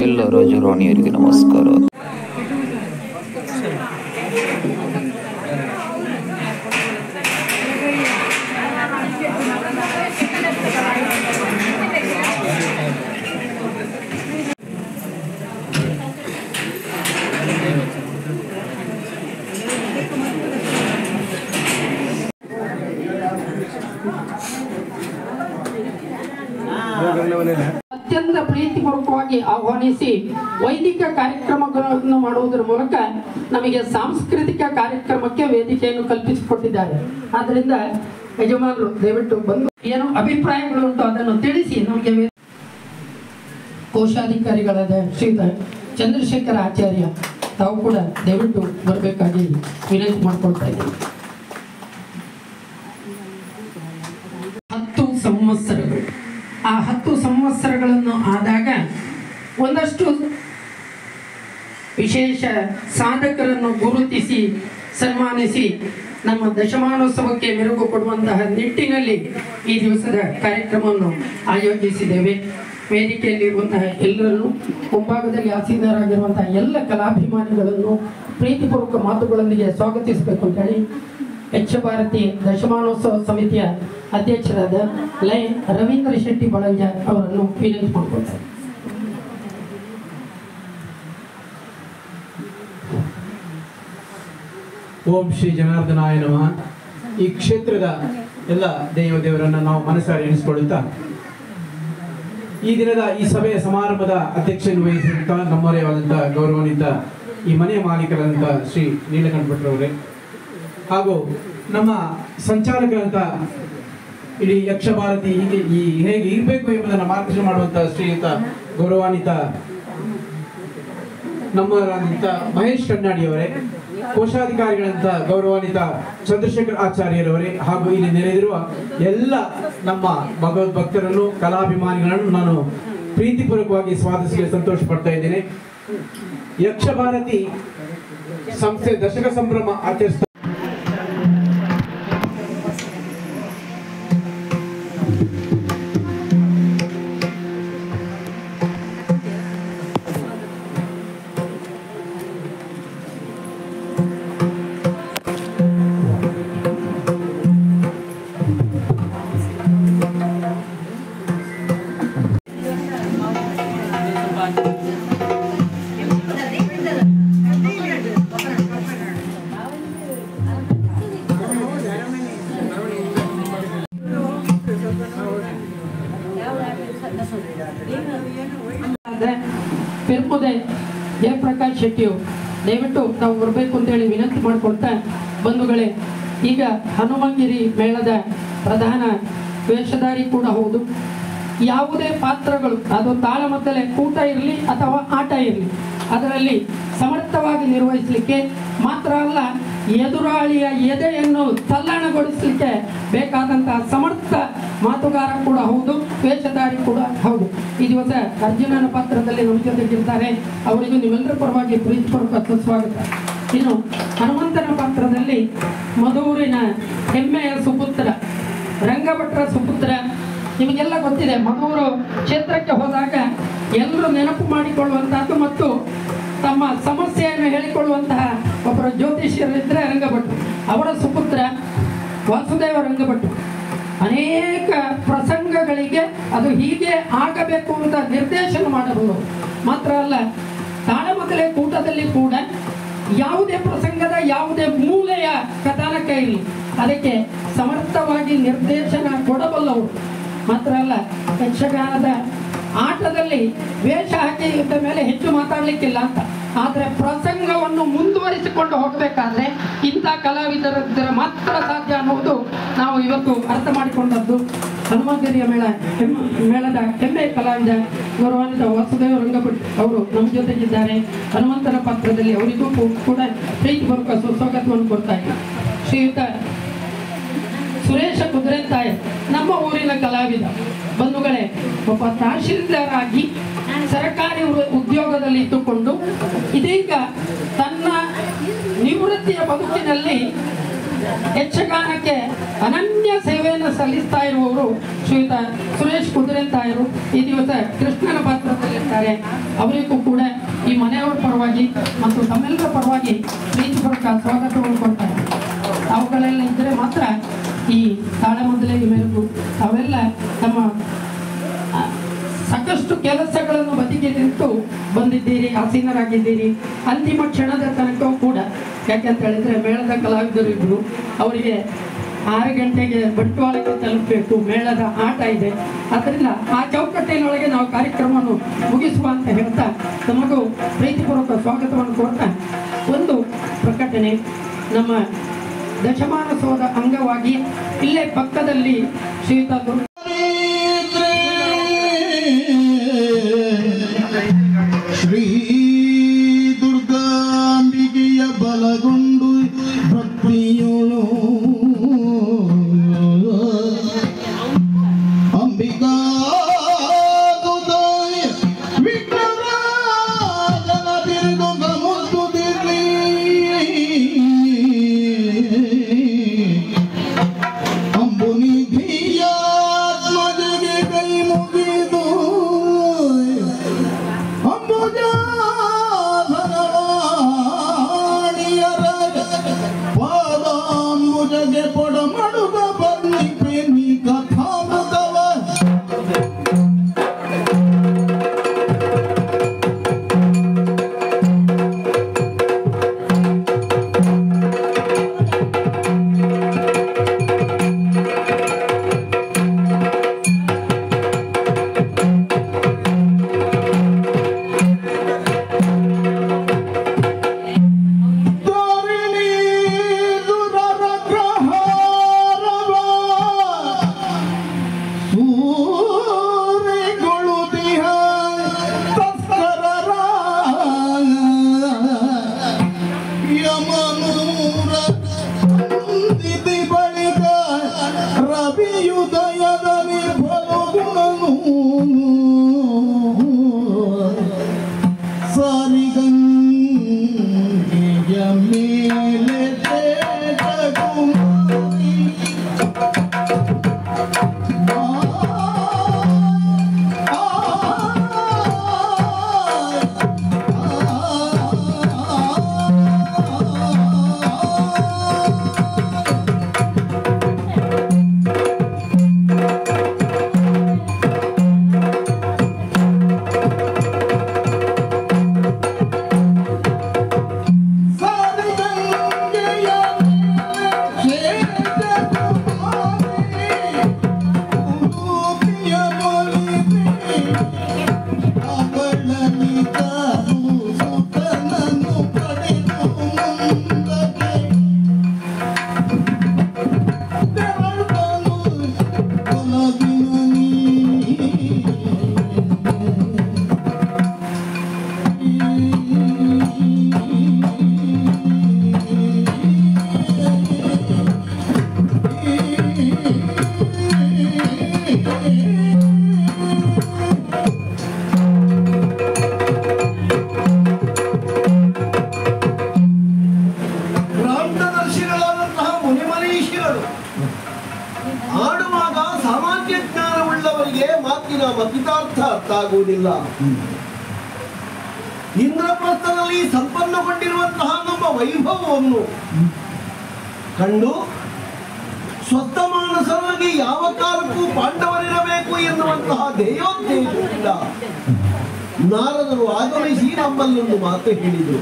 ಎಲ್ಲ ರಾಜರಾಣಿಯರಿಗೆ ನಮಸ್ಕಾರ. ಅತ್ಯಂತ ಪ್ರೀತಿಪೂರ್ವಕವಾಗಿ ಆಹ್ವಾನಿಸಿ ವೈದಿಕ ಕಾರ್ಯಕ್ರಮಗಳನ್ನು ಮಾಡುವುದರ ಮೂಲಕ ನಮಗೆ ಸಾಂಸ್ಕೃತಿಕ ಕಾರ್ಯಕ್ರಮಕ್ಕೆ ವೇದಿಕೆಯನ್ನು ಕಲ್ಪಿಸಿಕೊಟ್ಟಿದ್ದಾರೆ. ಆದ್ದರಿಂದ ಯಜಮಾನರು ದಯವಿಟ್ಟು ಬಂದು ಏನು ಅಭಿಪ್ರಾಯಗಳು ಉಂಟು ಅದನ್ನು ತಿಳಿಸಿ ನಮಗೆ. ಕೋಶಾಧಿಕಾರಿಗಳಾದ ಶ್ರೀಯುತ ಚಂದ್ರಶೇಖರ ಆಚಾರ್ಯ ತಾವು ಕೂಡ ದಯವಿಟ್ಟು ಬರಬೇಕಾಗಿ ವಿನಂತಿ ಮಾಡಿಕೊಳ್ತಾ ಇದ್ದೇನೆ. 10 ಸಂವತ್ಸರಗಳು, ಆ 10 ಸಂವತ್ಸರಗಳನ್ನು ಆದಾಗ ಒಂದಷ್ಟು ವಿಶೇಷ ಸಾಧಕರನ್ನು ಗುರುತಿಸಿ ಸನ್ಮಾನಿಸಿ ನಮ್ಮ ದಶಮಾನೋತ್ಸವಕ್ಕೆ ಮೆರುಗು ಕೊಡುವಂತಹ ನಿಟ್ಟಿನಲ್ಲಿ ಈ ದಿವಸದ ಕಾರ್ಯಕ್ರಮವನ್ನು ಆಯೋಜಿಸಿದ್ದೇವೆ. ವೇದಿಕೆಯಲ್ಲಿರುವಂತಹ ಎಲ್ಲರನ್ನು, ಮುಂಭಾಗದಲ್ಲಿ ಆಸೀನರಾಗಿರುವಂತಹ ಎಲ್ಲ ಕಲಾಭಿಮಾನಿಗಳನ್ನು ಪ್ರೀತಿಪೂರ್ವಕ ಮಾತುಗಳೊಂದಿಗೆ ಸ್ವಾಗತಿಸಬೇಕು ಅಂತ ಹೇಳಿ ಯಕ್ಷಭಾರತಿ ದಶಮಾನೋತ್ಸವ ಸಮಿತಿಯ ಅಧ್ಯಕ್ಷರಾದ ಲಯನ್ ರವೀಂದ್ರ ಶೆಟ್ಟಿ ಬಳಂಜ ಅವರನ್ನು ವಿನಂತಿ ಮಾಡಿಕೊಳ್ತಾರೆ. ಓಂ ಶ್ರೀ ಜನಾರ್ದನಾಯ ನಮಃ. ಈ ಕ್ಷೇತ್ರದ ಎಲ್ಲ ದೇವರನ್ನು ನಾವು ಮನಸಾರಿ ಎಣಿಸಿಕೊಳ್ಳುತ್ತಾ ಈ ದಿನದ ಈ ಸಭೆಯ ಸಮಾರಂಭದ ಅಧ್ಯಕ್ಷತೆ ವಹಿಸಿದಂಥ ನಮ್ಮವರೇ ಆದಂತಹ ಗೌರವಾನ್ವಿತ ಈ ಮನೆಯ ಮಾಲೀಕರಾದಂಥ ಶ್ರೀ ನೀಲಕಂಠ ಭಟ್ರವರೇ ಹಾಗೂ ನಮ್ಮ ಸಂಚಾಲಕರಂತ ಇಡೀ ಯಕ್ಷಭಾರತಿ ಹೇಗೆ ಇರಬೇಕು ಎಂಬುದನ್ನು ಮಾರ್ಗದರ್ಶನ ಮಾಡುವಂತಹ ಶ್ರೀಯುತ ಗೌರವಾನ್ವಿತ ನಮ್ಮವರಾದಂಥ ಮಹೇಶ್ ಕಣ್ಣಾಡಿಯವರೇ, ಕೋಶಾಧಿಕಾರಿಗಳಂತ ಗೌರವಾನ್ವಿತ ಚಂದ್ರಶೇಖರ್ ಆಚಾರ್ಯರವರೇ ಹಾಗೂ ಇಲ್ಲಿ ನೆರೆದಿರುವ ಎಲ್ಲ ನಮ್ಮ ಭಗವದ್ ಭಕ್ತರನ್ನು ಕಲಾಭಿಮಾನಿಗಳನ್ನು ನಾನು ಪ್ರೀತಿಪೂರ್ವಕವಾಗಿ ಸ್ವಾಗತಿಸಲು ಸಂತೋಷ ಪಡ್ತಾ ಇದ್ದೇನೆ. ಯಕ್ಷಭಾರತಿ ಸಂಸ್ಥೆ ದಶಕ ಸಂಭ್ರಮ ಆಚರಿಸ್ತಾ ಪೆರ್ಮುದೆ ಜಯಪ್ರಕಾಶ್ ಶೆಟ್ಟಿಯು ದಯವಿಟ್ಟು ತಾವು ಬರಬೇಕು ಅಂತೇಳಿ ವಿನಂತಿ ಮಾಡಿಕೊಳ್ತಾ, ಬಂಧುಗಳೇ, ಈಗ ಹನುಮಂಗಿರಿ ಮೇಳದ ಪ್ರಧಾನ ವೇಷಧಾರಿ ಕೂಡ ಹೌದು. ಯಾವುದೇ ಪಾತ್ರಗಳು, ಅದು ತಾಳಮದ್ದಲೆ ಕೂಟ ಇರಲಿ ಅಥವಾ ಆಟ ಇರಲಿ, ಅದರಲ್ಲಿ ಸಮರ್ಥವಾಗಿ ನಿರ್ವಹಿಸಲಿಕ್ಕೆ ಮಾತ್ರ ಅಲ್ಲ, ಎದುರಾಳಿಯ ಎದೆಯನ್ನು ತಲ್ಲಣಗೊಳಿಸಲಿಕ್ಕೆ ಬೇಕಾದಂತಹ ಸಮರ್ಥ ಮಾತುಗಾರ ಕೂಡ ಹೌದು, ವೇಷಧಾರಿ ಕೂಡ ಹೌದು. ಈ ದಿವಸ ಅರ್ಜುನನ ಪಾತ್ರದಲ್ಲಿ ನಮ್ಮ ಜೊತೆಗಿರ್ತಾರೆ. ಅವರಿಗೂ ನಿಮ್ಮೆಲ್ಲರ ಪರವಾಗಿ ಪ್ರೀತಿಪೂರ್ವಕ ಸ್ವಾಗತ. ಇನ್ನು ಹನುಮಂತನ ಪಾತ್ರದಲ್ಲಿ ಮಧೂರಿನ ಹೆಮ್ಮೆಯ ಸುಪುತ್ರ, ರಂಗಭಟ್ರ ಸುಪುತ್ರ. ನಿಮಗೆಲ್ಲ ಗೊತ್ತಿದೆ, ಮಧೂರು ಕ್ಷೇತ್ರಕ್ಕೆ ಹೋದಾಗ ಎಲ್ಲರೂ ನೆನಪು ಮಾಡಿಕೊಳ್ಳುವಂತಹದ್ದು ಮತ್ತು ತಮ್ಮ ಸಮಸ್ಯೆಯನ್ನು ಹೇಳಿಕೊಳ್ಳುವಂತಹ ಒಬ್ಬರು ಜ್ಯೋತಿಷ್ಯರಿದ್ದರೆ ರಂಗಭಟ್ರು. ಅವರ ಸುಪುತ್ರ ವಾಸುದೇವ ರಂಗಭಟ್ರು ಅನೇಕ ಪ್ರಸಂಗಗಳಿಗೆ ಅದು ಹೀಗೆ ಆಗಬೇಕು ಅಂತ ನಿರ್ದೇಶನ ಮಾಡಬಹುದು. ಮಾತ್ರ ಅಲ್ಲ, ತಾಳಮದ್ದಲೆ ಕೂಟದಲ್ಲಿ ಕೂಡ ಯಾವುದೇ ಪ್ರಸಂಗದ ಯಾವುದೇ ಮೂಲೆಯ ಕಥಾನಕ ಇರಲಿ, ಅದಕ್ಕೆ ಸಮರ್ಥವಾಗಿ ನಿರ್ದೇಶನ ಕೊಡಬಲ್ಲವರು. ಮಾತ್ರ ಅಲ್ಲ, ಯಕ್ಷಗಾನದ ಆಟದಲ್ಲಿ ವೇಷ ಹಾಕಿದ ಮೇಲೆ ಹೆಚ್ಚು ಮಾತಾಡಲಿಕ್ಕಿಲ್ಲ ಅಂತ, ಆದರೆ ಪ್ರಸಂಗವನ್ನು ಮುಂದುವರಿಸಿಕೊಂಡು ಹೋಗಬೇಕಾದ್ರೆ ಇಂಥ ಕಲಾವಿದರಿದ್ದರೆ ಮಾತ್ರ ಸಾಧ್ಯ ಅನ್ನುವುದು ನಾವು ಇವತ್ತು ಅರ್ಥ ಮಾಡಿಕೊಂಡದ್ದು. ಹನುಮಂಗಿರಿಯ ಮೇಳದ ಹೆಮ್ಮೆ ಕಲಾವಿದ ಗೌರವಾನ್ವಿತ ವಾಸುದೇವ ರಂಗಭಟ್ ಅವರು ನಮ್ಮ ಜೊತೆಗಿದ್ದಾರೆ. ಹನುಮಂತನ ಪಾತ್ರದಲ್ಲಿ ಅವರಿಗೂ ಕೂಡ ಪ್ರೀತಿಪೂರ್ವಕ ಸುಸ್ವಾಗತವನ್ನು ಕೊಡ್ತಾ ಇದ್ದಾರೆ. ಶ್ರೀಯುತ ಸುರೇಶ ಕುದುರೆತಾಯ ನಮ್ಮ ಊರಿನ ಕಲಾವಿದ. ಬಂಧುಗಳೇ, ಒಬ್ಬ ತಹಶೀಲ್ದಾರ್ ಆಗಿ ಸರ್ಕಾರಿ ಉದ್ಯೋಗದಲ್ಲಿ ಇಟ್ಟುಕೊಂಡು ಇದೀಗ ತನ್ನ ನಿವೃತ್ತಿಯ ಬದುಕಿನಲ್ಲಿ ಯಕ್ಷಗಾನಕ್ಕೆ ಅನನ್ಯ ಸೇವೆಯನ್ನು ಸಲ್ಲಿಸ್ತಾ ಇರುವವರು ಶ್ರೀಯುತ ಸುರೇಶ್ ಕುದುರೆಂತಾಯರು ಈ ದಿವಸ ಕೃಷ್ಣನ ಪಾತ್ರದಲ್ಲಿರ್ತಾರೆ. ಅವರಿಗೂ ಕೂಡ ಈ ಮನೆಯವರ ಪರವಾಗಿ ಮತ್ತು ತಮ್ಮೆಲ್ಲರ ಪರವಾಗಿ ಪ್ರೀತಿಪೂರ್ವಕ ಸ್ವಾಗತವನ್ನು ಕೊಡ್ತಾರೆ. ಅವುಗಳೆಲ್ಲ ಇದ್ದರೆ ಮಾತ್ರ ಈ ತಾಳಮದ್ದಳೆಯ ಮೇಲೂ ಅವೆಲ್ಲ ತಮ್ಮ ಸಾಕಷ್ಟು ಕೆಲಸಗಳನ್ನು ಬದಿಗೆ ನಿಂತು ಬಂದಿದ್ದೀರಿ, ಆಸೀನರಾಗಿದ್ದೀರಿ. ಅಂತಿಮ ಕ್ಷಣದ ತನಕವೂ ಕೂಡ, ಯಾಕೆಂತ ಹೇಳಿದ್ರೆ ಮೇಳದ ಕಲಾವಿದರು ಇದ್ರು, ಅವರಿಗೆ 6 ಗಂಟೆಗೆ ಬಂಟ್ವಾಳಕ್ಕೆ ತಲುಪಬೇಕು, ಮೇಳದ ಆಟ ಇದೆ. ಆದ್ದರಿಂದ ಆ ಚೌಕಟ್ಟಿನೊಳಗೆ ನಾವು ಕಾರ್ಯಕ್ರಮವನ್ನು ಮುಗಿಸುವ ಅಂತ ಹೇಳ್ತಾ ತಮಗೂ ಪ್ರೀತಿಪೂರ್ವಕ ಸ್ವಾಗತವನ್ನು ಕೊಡ್ತಾ ಒಂದು ಪ್ರಕಟಣೆ. ನಮ್ಮ ದಶಮಾನೋತ್ಸವದ ಅಂಗವಾಗಿ ಇಲ್ಲೇ ಪಕ್ಕದಲ್ಲಿ ಶ್ರೀಯುತ ಶ್ರೀ ದುರ್ಗಾಂಬಿಕೆಯ ಬಲಗೊಂಡು ಭಕ್ತಿಯೋಳು ಅಂಬಿಕಾ ವಿಘ್ನರಾಜನ ತಿರುಗು ಗಮುತ್ತುದಿರಲಿ ಅಂಬುನಿಧಿಯಾತ್ಮಜಗೆ ಕೈ ಮುಗಿದು ಪಾದಾಂಬುಜಗೆ ಪೊಡ ಮಡುಗ ಬರ್ಲಿಕ್ಕೆ ನೀ ಕಥಾಮುಖವ ಇಂದ್ರಪ್ರಸ್ಥದಲ್ಲಿ ಸಂಪನ್ನಗೊಂಡಿರುವಂತಹ ನಮ್ಮ ವೈಭವವನ್ನು ಕಂಡು ಸ್ವಸ್ಥ ಮಾನಸರಾಗಿ ಯಾವ ಕಾಲಕ್ಕೂ ಪಾಂಡವರಿರಬೇಕು ಎನ್ನುವಂತಹ ಧ್ಯೇಯೋದ್ದೇಶದಿಂದ ನಾರದರು ಆಗಮಿಸಿ ನಮ್ಮಲ್ಲೊಂದು ಮಾತು ಹೇಳಿದರು.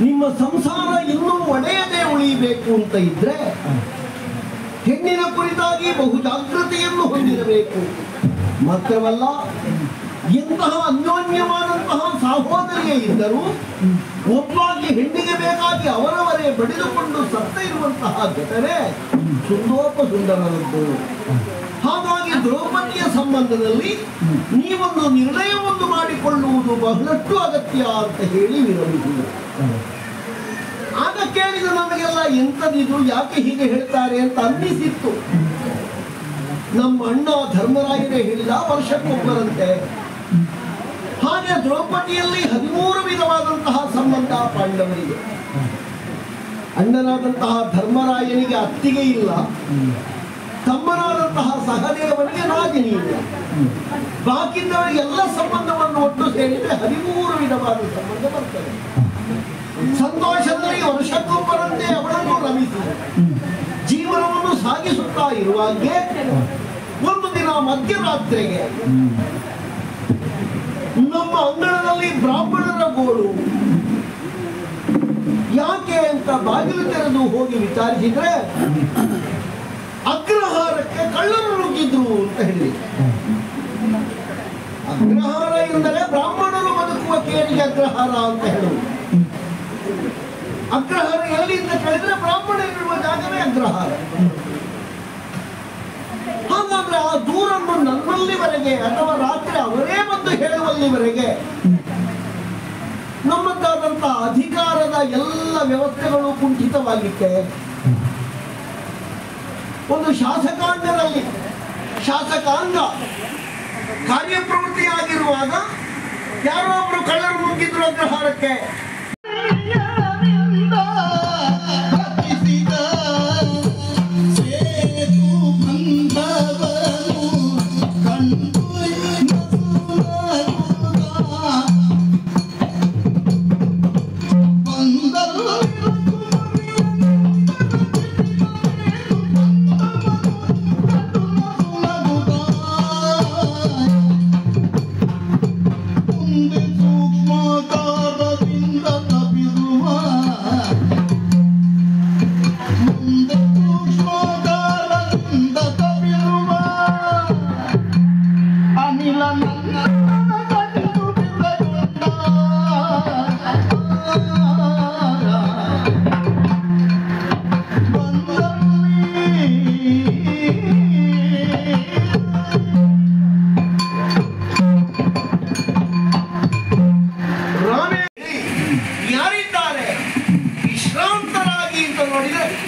ನಿಮ್ಮ ಸಂಸಾರ ಇನ್ನೂ ಒಡೆಯದೆ ಉಳಿಯಬೇಕು ಅಂತ ಇದ್ರೆ ಹೆಣ್ಣಿನ ಕುರಿತಾಗಿ ಬಹು ಜಾಗೃತಿಯನ್ನು ಹೊಂದಿರಬೇಕು. ಮಾತ್ರವಲ್ಲ, ಎಂತಹ ಅನ್ಯೋನ್ಯವಾದಂತಹ ಸಹೋದರಿಯೇ ಇದ್ದರೂ ಒಬ್ಬಾಗಿ ಹೆಣ್ಣಿಗೆ ಬೇಕಾಗಿ ಅವರವರೇ ಬಡಿದುಕೊಂಡು ಸತ್ತ ಇರುವಂತಹ ಘಟನೆ ಸುಂದೋಪಸುಂದರದ್ದು. ಹಾಗಾಗಿ ದ್ರೌಪದಿಯ ಸಂಬಂಧದಲ್ಲಿ ನೀವೊಂದು ನಿರ್ಣಯವನ್ನು ಮಾಡಿಕೊಳ್ಳುವುದು ಬಹಳಷ್ಟು ಅಗತ್ಯ ಅಂತ ಹೇಳಿ ವಿರಮಿಸಿದರು. ಆಗ ಕೇಳಿದ ನಮಗೆಲ್ಲ ಎಂಥದಿದು, ಯಾಕೆ ಹೀಗೆ ಹೇಳ್ತಾರೆ ಅಂತ ಅನ್ನಿಸಿತ್ತು. ನಮ್ಮ ಅಣ್ಣ ಧರ್ಮರಾಯರೇ ಹೇಳಿದ, ವರ್ಷಕ್ಕೊಬ್ಬರಂತೆ. ಹಾಗೆ ದ್ರೌಪದಿಯಲ್ಲಿ 13 ವಿಧವಾದಂತಹ ಸಂಬಂಧ ಪಾಂಡವರಿಗೆ. ಅಣ್ಣನಾದಂತಹ ಧರ್ಮರಾಯನಿಗೆ ಅತ್ತಿಗೆ ಇಲ್ಲ, ತಮ್ಮನಾದಂತಹ ಸಹದೇವನಿಗೆ ನಾದಿನಿ ಇಲ್ಲ. ಬಾಕಿದ್ದವರಿಗೆ ಎಲ್ಲ ಸಂಬಂಧವನ್ನು ಒಟ್ಟು ಸೇರಿದರೆ 13 ವಿಧವಾದ ಸಂಬಂಧ ಬರ್ತದೆ. ಸಂತೋಷದಲ್ಲಿ ವರ್ಷಕ್ಕೊಬ್ಬರಂತೆ ಅವಳನ್ನು ರಮಿಸಿ ಜೀವನವನ್ನು ಸಾಗಿಸುತ್ತಾ ಇರುವಾಗೆ ಒಂದು ದಿನ ಮಧ್ಯರಾತ್ರಿಗೆ ನಮ್ಮ ಅಂಗಳದಲ್ಲಿ ಬ್ರಾಹ್ಮಣರ ಗೋಳು. ಯಾಕೆ ಅಂತ ಬಾಗಿಲು ತೆರೆದು ಹೋಗಿ ವಿಚಾರಿಸಿದ್ರೆ ಅಗ್ರಹಾರಕ್ಕೆ ಕಳ್ಳರು ನುಗ್ಗಿದ್ರು ಅಂತ ಹೇಳಿ. ಅಗ್ರಹಾರ ಎಂದರೆ ಬ್ರಾಹ್ಮಣರು ಬದುಕುವ ಕೇರಿಗೆ ಅಗ್ರಹಾರ ಅಂತ ಹೇಳುವುದು. ಅಗ್ರಹಾರ ಎಲ್ಲಿಂದ ಕೇಳಿದ್ರೆ ಬ್ರಾಹ್ಮಣರಿರುವ ಜಾಗವೇ ಅಗ್ರಹಾರ. ಹಾಗಾದ್ರೆ ಆ ದೂರನ್ನು ನನ್ನಲ್ಲಿವರೆಗೆ ಅಥವಾ ರಾತ್ರಿ ಅವರೇ ಬಂದು ಹೇಳುವಲ್ಲಿವರೆಗೆ ನಮ್ಮದಾದಂತಹ ಅಧಿಕಾರದ ಎಲ್ಲ ವ್ಯವಸ್ಥೆಗಳು ಕುಂಠಿತವಾಗಿತ್ತೆ. ಒಂದು ಶಾಸಕಾಂಗದಲ್ಲಿ ಶಾಸಕಾಂಗ ಕಾರ್ಯಪ್ರವೃತ್ತಿಯಾಗಿರುವಾಗ ಯಾರೋ ಒಬ್ರು ಕಳ್ಳರು ನುಗ್ಗಿದ್ರು ಅಗ್ರಹಾರಕ್ಕೆ.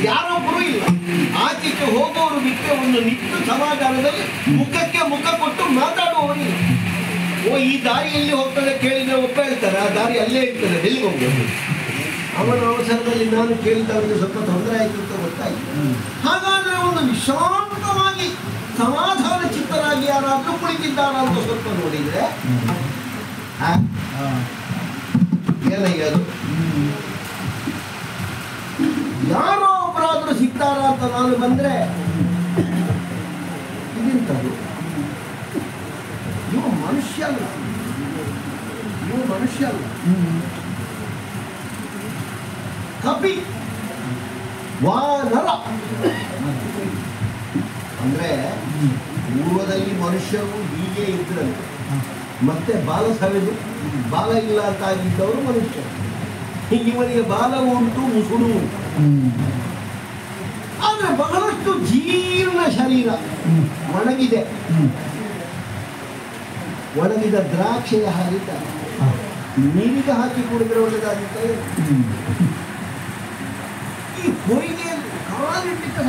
ಯಾರೊಬ್ಬರು ಇಲ್ಲ. ಆಚೆಗೆ ಹೋಗೋರು ಬಿಟ್ಟರೆ ಒಂದು ನಿತ್ಯ ಸಮಾಜಾರದಲ್ಲಿ ಮುಖಕ್ಕೆ ಮುಖ ಕೊಟ್ಟು ಮಾತಾಡುವವರಿಲ್ಲ. ಓ ಈ ದಾರಿಯಲ್ಲಿ ಹೋಗ್ತದೆ ಕೇಳಿದ್ರೆ ಒಪ್ಪ ಹೇಳ್ತಾರೆ, ಆ ದಾರಿ ಅಲ್ಲೇ ಇರ್ತದೆ, ಎಲ್ಲಿಗೆ ಹೋಗ್ಬೋದು. ಅವನ ಅವಸರದಲ್ಲಿ ನಾನು ಕೇಳಿದವರಿಗೆ ಸ್ವಲ್ಪ ತೊಂದರೆ ಆಯಿತು ಅಂತ ಗೊತ್ತಾಯಿತು. ಹಾಗಾದ್ರೆ ಒಂದು ವಿಶ್ರಾಂತವಾಗಿ ಸಮಾಧಾನ ಚಿತ್ತರಾಗಿ ಯಾರಾದ್ರೂ ಕುಳಿತಿದ್ದಾರ ಅಂತ ಸ್ವಲ್ಪ ನೋಡಿದ್ರೆ ಏನಯ್ಯ ಅದು, ಯಾರೋ ಒಬ್ಬರಾದ್ರೂ ಸಿಗ್ತಾರ ಅಂತ ನಾನು ಬಂದ್ರೆ ಇದೆಂತದ್ದು, ಇವು ಮನುಷ್ಯ ಅಲ್ಲ, ಇವು ಮನುಷ್ಯ ಅಲ್ಲ, ಕಪಿ ವಾನರ. ಅಂದ್ರೆ ಪೂರ್ವದಲ್ಲಿ ಮನುಷ್ಯರು ಹೀಗೆ ಇದ್ರಲ್ಲಿ, ಮತ್ತೆ ಬಾಲ ಸವೆದು ಬಾಲ ಇಲ್ಲ ಅಂತ ಆಗಿದ್ದವರು ಮನುಷ್ಯರು. ಇವನಿಗೆ ಬಾಲ ಉಂಟು, ಮುಸುಡು ಉಂಟು, ಆದ್ರೆ ಬಹಳಷ್ಟು ಜೀರ್ಣ ಶರೀರ, ಒಣಗಿದೆ. ಒಣಗಿದ ದ್ರಾಕ್ಷೆಯ ಹಾರಿತ ನೀರಿಗೆ ಹಾಕಿ ಕುಡಿದ್ರೆ ಒಳ್ಳೆದಾಗುತ್ತೆ. ಈ ಹೊರಿಗೆ ಕಾಲಿಟ್ಟಿದ್ದ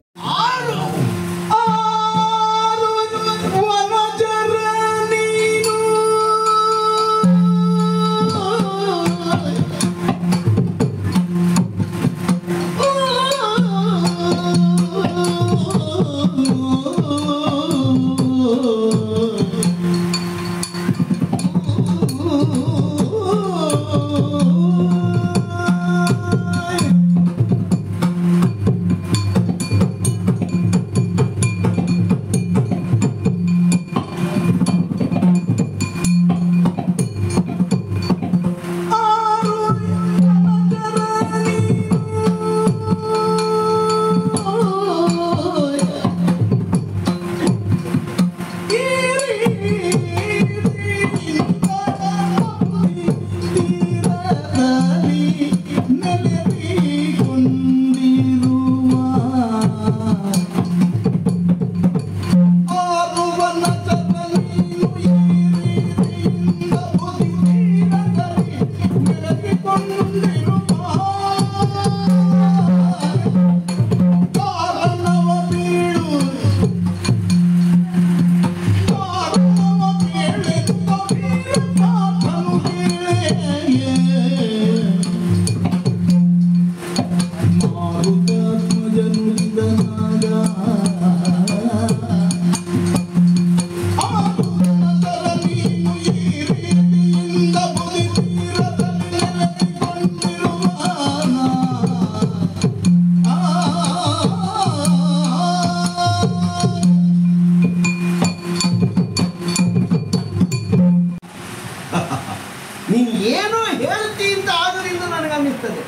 ನೀನು ಏನೋ ಹೇಳ್ತಿ ಅಂತ ಆದ್ದರಿಂದ ನನಗೆ ಅನ್ನಿಸ್ತದೆ.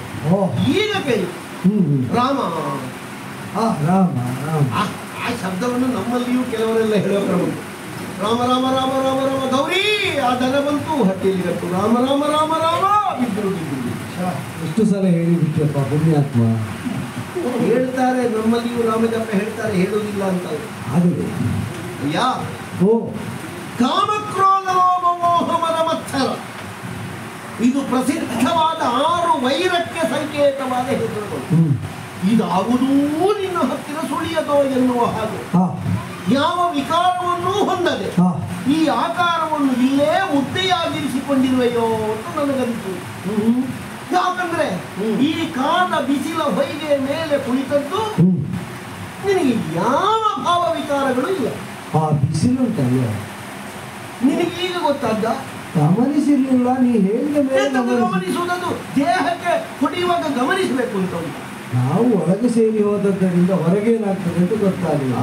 ಈಗ ಕೇಳಿ ರಾಮ ರಾಮ ರಾಮ ಆ ಶಬ್ದವನ್ನು ನಮ್ಮಲ್ಲಿಯೂ ಕೆಲವರೆಲ್ಲ ಹೇಳೋ ಕ್ರಮ. ರಾಮ ರಾಮ ರಾಮ ರಾಮ ರಾಮ ಗೌರಿ ಆ ದನ ಬಂತು ಹಟ್ಟಿಯಲ್ಲಿ ಕಟ್ಟು ರಾಮ ರಾಮ ರಾಮ ರಾಮ ಬಿದ್ರು ಬಿದ್ರು. ಎಷ್ಟು ಸಲ ಹೇಳಿಬಿಟ್ಟಪ್ಪ ಪುಣ್ಯಾತ್ಮ. ಹೇಳ್ತಾರೆ ನಮ್ಮಲ್ಲಿಯೂ ರಾಮಜಪ ಹೇಳ್ತಾರೆ, ಹೇಳುವುದಿಲ್ಲ ಅಂತ. ಆಗಲಿ ಯಾ ಕಾಮಕ್ರೋಧ ಲೋಭ ಮೋಹ ಮದ ಮತ್ಸರ ಇದು ಪ್ರಸಿದ್ಧವಾದ 6 ವೈರಕ್ಕೆ ಸಂಕೇತವಾದ ಹೆಸರುಗಳು. ಇದಾವುದೂ ನಿನ್ನ ಹತ್ತಿರ ಸುಳಿಯದೋ ಎನ್ನುವ ಹಾಗೆ ಯಾವ ವಿಕಾರವನ್ನೂ ಹೊಂದದೆ ಈ ಆಕಾರವನ್ನು ಇಲ್ಲೇ ಮುದ್ದೆಯಾಗಿರಿಸಿಕೊಂಡಿರುವೆಯೋ ಅಂತ ನನಗಂತು. ಯಾಕಂದ್ರೆ ಈ ಕಾದ ಬಿಸಿಲ ಹೊಯ್ಗೆ ಮೇಲೆ ಕುಳಿತದ್ದು ನಿನಗೆ ಯಾವ ಭಾವ ವಿಕಾರಗಳು ಇಲ್ಲ. ಬಿಸಿಲುಂಟಲ್ಲ, ನಿನಗೀಗ ಗೊತ್ತಾದ? ಗಮನಿಸಿರ್ಲಿಲ್ಲ. ನೀ ಹೇಳಿದ ಮೇಲೆ ಗಮನಿಸುವುದು ದೇಹಕ್ಕೆ ಕುಡಿಯುವಾಗ ಗಮನಿಸಬೇಕು ಅಂತ ಉಂಟು. ನಾವು ಒಳಗೆ ಸೇರಿ ಹೋದದ್ದರಿಂದ ಹೊರಗೇನಾಗ್ತದೆ ಅಂತ ಗೊತ್ತಾಗಲಿಲ್ಲ.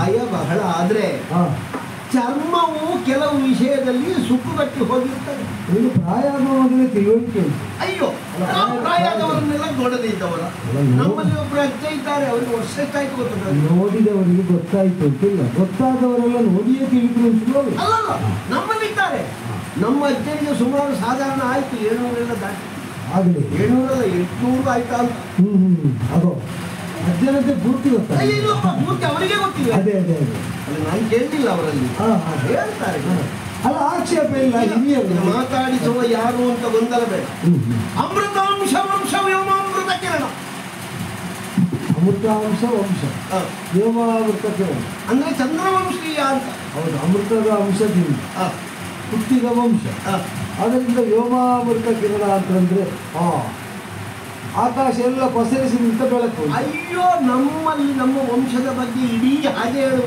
ಆಯ ಬಹಳ ಆದ್ರೆ ಚರ್ಮವು ಕೆಲವು ವಿಷಯದಲ್ಲಿ ಸುಕ್ಕುಗಟ್ಟಿ ಹೋಗಿರ್ತದೆ. ಇದು ಪ್ರಾಯ ಮೊದಲೇ ತಿಳುವಳಿಕೆ ಉಂಟು. ಅಯ್ಯೋ, ಪ್ರಾಯದವರನ್ನೆಲ್ಲ ನೋಡದೇ ಇದ್ದವರ ನಮ್ಮಲ್ಲಿ ಒಬ್ಬರು ಅಜ್ಜ ಇದ್ದಾರೆ, ಅವ್ರಿಗೆ ವರ್ಷ ಎಷ್ಟಾಯ್ತು ಗೊತ್ತದ? ನೋಡಿದವರಿಗೆ ಗೊತ್ತಾಯ್ತು ಅಂತಿಲ್ಲ, ಗೊತ್ತಾದವರೆಲ್ಲ ನೋಡಿಯೇ ತಿಳಿದ್ರು. ಅಲ್ಲಲ್ಲ, ನಮ್ಮಲ್ಲಿದ್ದಾರೆ. ನಮ್ಮ ಅಜ್ಜನಿಗೆ ಸುಮಾರು ಸಾಧಾರಣ ಆಯ್ತು 700 ದಾಟಿ. ಆಗಲಿ 700 800 ಆಯ್ತಾ ಅಂತ. ಅದೋ ಅಜ್ಜನದ್ದೇ ಪೂರ್ತಿ ಗೊತ್ತಾಗ ಪೂರ್ತಿ ಅವರಿಗೆ ಗೊತ್ತಿಲ್ಲ. ಅದೇ ಅದೇ ಅದೇ ಅಲ್ಲಿ ನಾನು ಕೇಳಿಲ್ಲ ಅವರಲ್ಲಿ ಹೇಳ್ತಾರೆ. ಅಲ್ಲ ಆಕ್ಷೇಪ ಇಲ್ಲ, ಹಿರಿಯರು ಮಾತಾಡಿಸುವ ಯಾರು ಅಂತ ಗೊಂದಲ ಬೇಡ. ಅಮೃತಾಂಶ ವಂಶ ವ್ಯೋಮಾಮೃತ ಕಿರಣ. ಅಮೃತಾಂಶ ವಂಶ ವ್ಯೋಮಾಮೃತ ಕಿರಣ ಅಂದ್ರೆ ಚಂದ್ರವಂಶೀಯ ಅಂತ. ಹೌದು, ಅಮೃತದ ಅಂಶದಿಂದ ಹುಟ್ಟಿದ ವಂಶ. ಅದರಿಂದ ವ್ಯೋಮಾಮೃತ ಕಿರಣ ಅಂತಂದ್ರೆ ಆಕಾಶ ಎಲ್ಲ ಪಸರಿಸಿ ನಿಂತ ಬೆಳಕು. ಅಯ್ಯೋ, ನಮ್ಮಲ್ಲಿ ನಮ್ಮ ವಂಶದ ಬಗ್ಗೆ ಇಡೀ ಹಾಗೆ ಹೇಳು.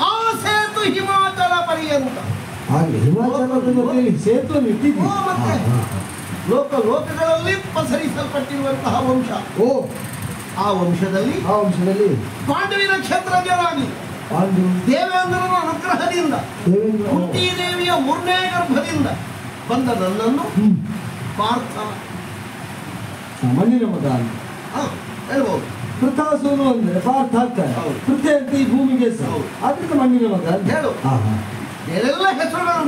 ಆ ಸೇತು ಹಿಮಾಚಲ ಪರ್ಯಂತ. ಹಾಗೆ ಹಿಮಾಚಲದ ಜೊತೆಯಲ್ಲಿ ಸೇತುವೆ ಇಟ್ಟಿದ್ದೀವಿ. ಮತ್ತೆ ಲೋಕಗಳಲ್ಲಿ ಪಸರಿಸಲ್ಪಟ್ಟಿರುವಂತಹ ವಂಶ. ಆ ವಂಶದಲ್ಲಿ ಪಾಂಡವಿ ನಕ್ಷತ್ರಜರಾಗಿ ದೇವೇಂದ್ರನ ಅನುಗ್ರಹದಿಂದ ಕುಂತಿ ದೇವಿಯ 3ನೇ ಗರ್ಭದಿಂದ ಬಂದ ನನ್ನನ್ನು ಪಾರ್ಥ ಮಣ್ಣಿನ ಮಗ ಅಂತ ಹೇಳ್ಬೋದು. ಪೃಥಾಸುನು ಅಂದ್ರೆ ಪಾರ್ಥ ಆಗ್ತಾರೆ. ಪೃಥ್ವಿ ಅಂತ ಈ ಭೂಮಿಗೆ ಅದರಿಂದ ಮಣ್ಣಿನ ಮಗ ಅಂತ ಹೇಳು. ಬೇರೆಲ್ಲ ಹೆಸರುಗಳು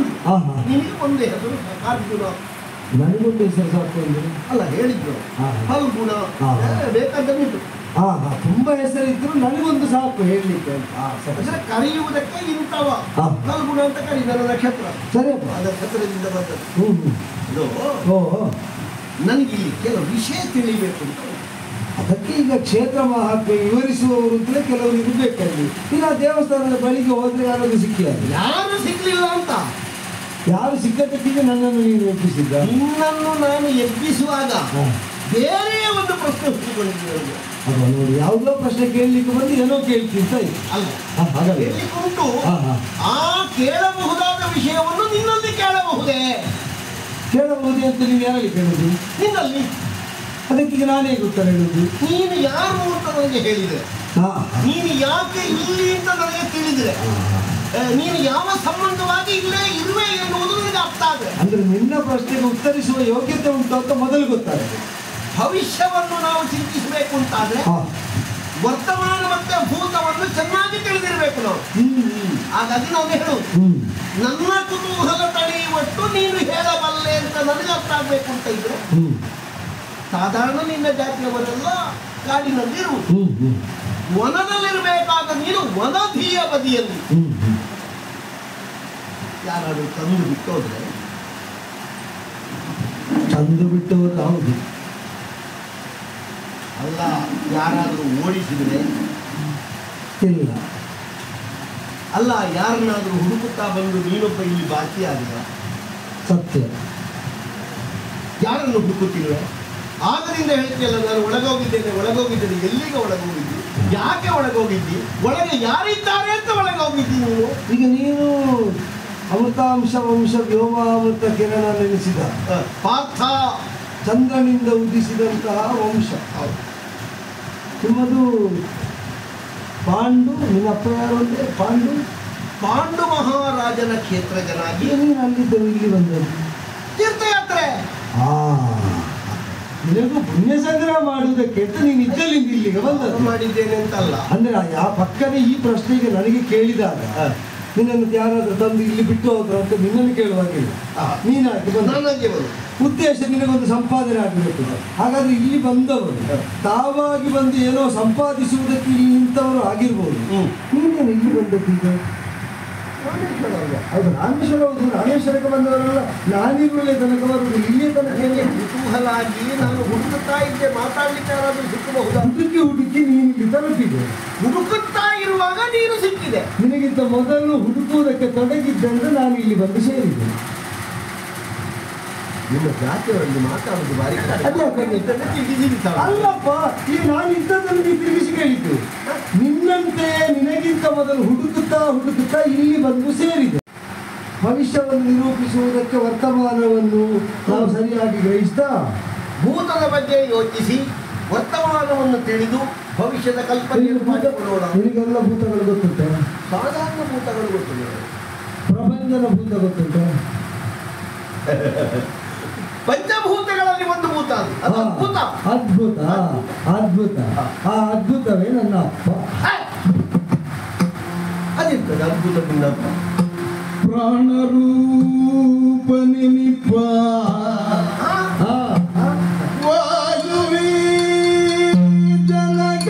ನಿನಗೆ ಒಂದೇ ಹೆಸರು ಅರ್ಜುನ. ನನಗೊಂದು ಹೆಸರು ಸಾಕು ಅಂದ್ರೆ ಅಲ್ಲ ಹೇಳಿದ್ರು ಫಲ್ಗುಣ ಬೇಕಾದನ್ನಿತ್ತು. ತುಂಬಾ ಹೆಸರಿದ್ರು ನನಗೊಂದು ಸಾಕು ಹೇಳಲಿಕ್ಕೆ. ಕರೆಯುವುದಕ್ಕೆ ಇಂಥವ ಫಲ್ಗುಣ ಅಂತ ಕರೀತಾರೆ. ನಕ್ಷತ್ರ ಸರಿಯಪ್ಪ, ಆ ನಕ್ಷತ್ರದಿಂದ ಬಂದದ್ದು. ನನಗೆ ಇಲ್ಲಿ ಕೆಲವು ವಿಷಯ ತಿಳಿಬೇಕು ಅಂತ. ಅದಕ್ಕೆ ಈಗ ಕ್ಷೇತ್ರ ಮಹಾತ್ಮೆ ವಿವರಿಸುವವರು ಅಂತಲೇ ಕೆಲವರು ಇರಬೇಕಲ್ಲಿ. ಈಗ ದೇವಸ್ಥಾನದ ಬಳಿಗೆ ಹೋದ್ರೆ ಯಾರಾದ್ರೂ ಸಿಕ್ಕಿಲ್ಲ. ಯಾರು ಸಿಗ್ಲಿಲ್ಲ ಅಂತ. ಯಾರು ಸಿಕ್ಕದಕ್ಕಿಗೆ ನನ್ನನ್ನು ನೀನು ಎಬ್ಬಿಸಿದ್ದ. ನಿನ್ನನ್ನು ನಾನು ಎಬ್ಬಿಸುವಾಗ ಬೇರೆ ಒಂದು ಪ್ರಶ್ನೆ ಹುಟ್ಟಿಕೊಂಡಿದ್ದೆ. ಅದು ನೋಡಿ, ಯಾವುದೋ ಪ್ರಶ್ನೆ ಕೇಳಲಿಕ್ಕೆ ಬಂದು ಏನೋ ಕೇಳ್ತಿಂತ ಅಲ್ಲ, ಕೇಳಲಿಕ್ಕುಂಟು. ಆ ಕೇಳಬಹುದಾದ ವಿಷಯವನ್ನು ನಿನ್ನಲ್ಲಿ ಕೇಳಬಹುದೇ? ಕೇಳಬಹುದೇ ಅಂತ ನೀವು ಯಾರಲ್ಲಿ ಕೇಳುದು? ನಿನ್ನಲ್ಲಿ. ಅದಕ್ಕೀಗ ನಾನೇ ಉತ್ತರ ಹೇಳುದು. ನೀನು ಯಾರು ಅಂತ ನನಗೆ ಹೇಳಿದ್ರೆ, ನೀನು ಯಾಕೆ ಇಲ್ಲಿ ಅಂತ ನನಗೆ ತಿಳಿದ್ರೆ, ನೀನು ಯಾವ ಸಂಬಂಧವಾಗಿ ಇಲ್ಲೇ ಇರುವೆ ಎನ್ನುವುದು ನನಗೆ ಅರ್ಥ ಆದ್ರೆ, ಅಂದ್ರೆ ನಿನ್ನ ಪ್ರಶ್ನೆಗೆ ಉತ್ತರಿಸುವ ಯೋಗ್ಯತೆ ಉಂಟು ಅಂತ ಮೊದಲು ಗೊತ್ತಾಗುತ್ತೆ. ಭವಿಷ್ಯವನ್ನು ನಾವು ಚಿಂತಿಸಬೇಕು ಅಂತಾದ್ರೆ ವರ್ತಮಾನ ಮತ್ತೆ ಭೂತವನ್ನು ಚೆನ್ನಾಗಿ ತಿಳಿದಿರಬೇಕು ನಾವು. ಹಾಗಾಗಿ ನಾನು ಹೇಳು, ನನ್ನ ಕುತೂಹಲ ತಡೆಯುವಷ್ಟು ನೀನು ಹೇಳಬಲ್ಲೆ ಅಂತ ನನಗೆ ಅರ್ಥ ಆಗ್ಬೇಕು ಅಂತ ಇದ್ರೆ, ಸಾಧಾರಣ ನಿನ್ನ ಜಾತಿಯವರೆಲ್ಲ ಕಾಡಿನಲ್ಲಿರುವುದು, ವನದಲ್ಲಿರಬೇಕಾದ ನೀನು ವನಧಿಯ ಬದಿಯಲ್ಲಿ ಯಾರಾದರೂ ತಂದು ಬಿಟ್ಟೋದ್ರೆ, ತಂದು ಬಿಟ್ಟವರು ಹೌದು. ಅಲ್ಲ, ಯಾರಾದರೂ ಓಡಿಸಿದ್ರೆ ಇಲ್ಲ. ಅಲ್ಲ, ಯಾರನ್ನಾದರೂ ಹುಡುಕುತ್ತಾ ಬಂದು ನೀನೊಬ್ಬ ಇಲ್ಲಿ ಬಾಕಿಯಾಗಿಲ್ಲ. ಸತ್ಯ. ಯಾರನ್ನು ಹುಡುಕುತ್ತಿಲ್ವೇ? ಆಗದಿಂದ ಹೇಳ್ತೀಯಲ್ಲ, ನಾನು ಒಳಗೋಗಿದ್ದೇನೆ. ಎಲ್ಲಿಗೆ ಒಳಗೋಗಿದ್ದಿ? ಯಾಕೆ ಒಳಗೋಗಿದ್ದಿ? ಒಳಗೆ ಯಾರಿದ್ದಾರೆ ಅಂತ ಒಳಗೋಗಿದ್ದಿ ನೀನು? ಈಗ ನೀನು ಅಮೃತಾಂಶ ವಂಶ ವ್ಯೋಮಾಮೃತ ಕಿರಣ ನೆನೆಸಿದ ಪಾರ್ಥ, ಚಂದ್ರನಿಂದ ಉದಿಸಿದಂತಹ ವಂಶ. ನಿಮ್ಮದು ಪಾಂಡು. ನಿನ್ನಪ್ಪ ಯಾರು ಅಂದ್ರೆ ಪಾಂಡು. ಪಾಂಡು ಮಹಾರಾಜನ ಕ್ಷೇತ್ರಜನಾಗಿ ನೀನು ಅಲ್ಲಿದ್ದರು ಇಲ್ಲಿ ಬಂದದ್ದು ತೀರ್ಥಯಾತ್ರೆ. ನಿನಗೂ ಪುಣ್ಯ ಸಂಗ್ರಹ ಮಾಡುವುದಕ್ಕೆ ಅಂತ ನೀನು ಇದ್ದಲ್ಲಿಂದ ಇಲ್ಲಿಗೆ ಬಂದದ್ದು. ಮಾಡಿದ್ದೇನೆ ಅಂತಲ್ಲ, ಅಂದ್ರೆ ಯಾವ ಪಕ್ಕನೇ ಈ ಪ್ರಶ್ನೆಗೆ ನನಗೆ ಕೇಳಿದಾಗ ನಿನ್ನನ್ನು ಯಾರಾದ್ರೂ ತಂದು ಇಲ್ಲಿ ಬಿಟ್ಟು ಹೋದ್ರು ಅಂತ ನಿನ್ನನ್ನು ಕೇಳುವಾಗಿಲ್ಲ. ನೀನಾಗಿ ಬಂದ ಉದ್ದೇಶ ನಿನಗೊಂದು ಸಂಪಾದನೆ ಆಗಬೇಕು. ಹಾಗಾದ್ರೆ ಇಲ್ಲಿ ಬಂದವರು ತಾವಾಗಿ ಬಂದು ಏನೋ ಸಂಪಾದಿಸುವುದಕ್ಕೆ ಇಲ್ಲಿ ನಿಂತವರು ಆಗಿರ್ಬೋದು. ನೀನೇನು ಇಲ್ಲಿ ಬಂದದ್ದೀಗ? ಹೌದು, ರಾಮೇಶ್ವರ ಹೌದು. ರಾಮೇಶ್ವರಕ್ಕೆ ಬಂದವರಲ್ಲ, ನಾನಿರುವಲ್ಲೇ ತನಕ ಬರುವುದು, ಇಲ್ಲೇ ತನಕ. ಕುತೂಹಲ ಆಗಿ ನಾನು ಹುಡುಕುತ್ತಾ ಇದ್ದೆ, ಮಾತಾಡ್ಲಿಕ್ಕೆ ಯಾರಾದ್ರೂ ಸಿಕ್ಕಬಹುದಾ? ಹುಡುಕಿ ನೀನು ಇಲ್ಲಿ ತಲುಪಿದೆ. ಹುಡುಕುತ್ತಾ ಇರುವಾಗ ನೀನು ಸಿಕ್ಕಿದೆ. ನಿನಗಿಂತ ಮೊದಲು ಹುಡುಕುವುದಕ್ಕೆ ತೊಡಗಿದ್ದಂದ್ರೆ ನಾನು ಇಲ್ಲಿ ಬಂದು ಸೇರಿದೆ. ನಿಮ್ಮ ಜಾತಿಯವರಲ್ಲಿ ಮಾತಾಡುವುದು ಬಾರಿ ಅಲ್ಲಪ್ಪ, ಈಗ ನಾನು ಇದ್ದದನ್ನು ನೀ ತಿರುಗಿಸಿ ಕೇಳಿದ್ದು. ನಿನ್ನಂತೆ ನಿನಗಿಂತ ಮೊದಲು ಹುಡುಕುತ್ತಾ ಇಲ್ಲಿ ಬಂದು ಸೇರಿದೆ. ಭವಿಷ್ಯವನ್ನು ನಿರೂಪಿಸುವುದಕ್ಕೆ ವರ್ತಮಾನವನ್ನು ನಾವು ಸರಿಯಾಗಿ ಗ್ರಹಿಸ್ತಾ ಭೂತದ ಬಗ್ಗೆ ಯೋಚಿಸಿ ವರ್ತಮಾನವನ್ನು ತಿಳಿದು ಭವಿಷ್ಯದ ಕಲ್ಪನೆಯನ್ನು ಮಾಡಿಕೊಳ್ಳೋಣ. ನಿನಗೆಲ್ಲ ಭೂತಗಳು ಗೊತ್ತುಂಟ? ಸಾಧಾರಣ ಭೂತಗಳು ಗೊತ್ತಿಲ್ಲ. ಪ್ರಪಂಚದ ಭೂತ ಗೊತ್ತುಂಟ? ಪಂಚಭೂತಗಳಲ್ಲಿ ಒಂದು ಭೂತ ಅದು ಅದ್ಭುತ. ಆ ಅದ್ಭುತವೇ ನನ್ನ ಅಪ್ಪ. ಅದಿರ್ತದೆ ಅದ್ಭುತದಿಂದ ಪ್ರಾಣರೂಪ ನಿಮಿಪ್ಪ ವಾಯುವೇ ಜನಗ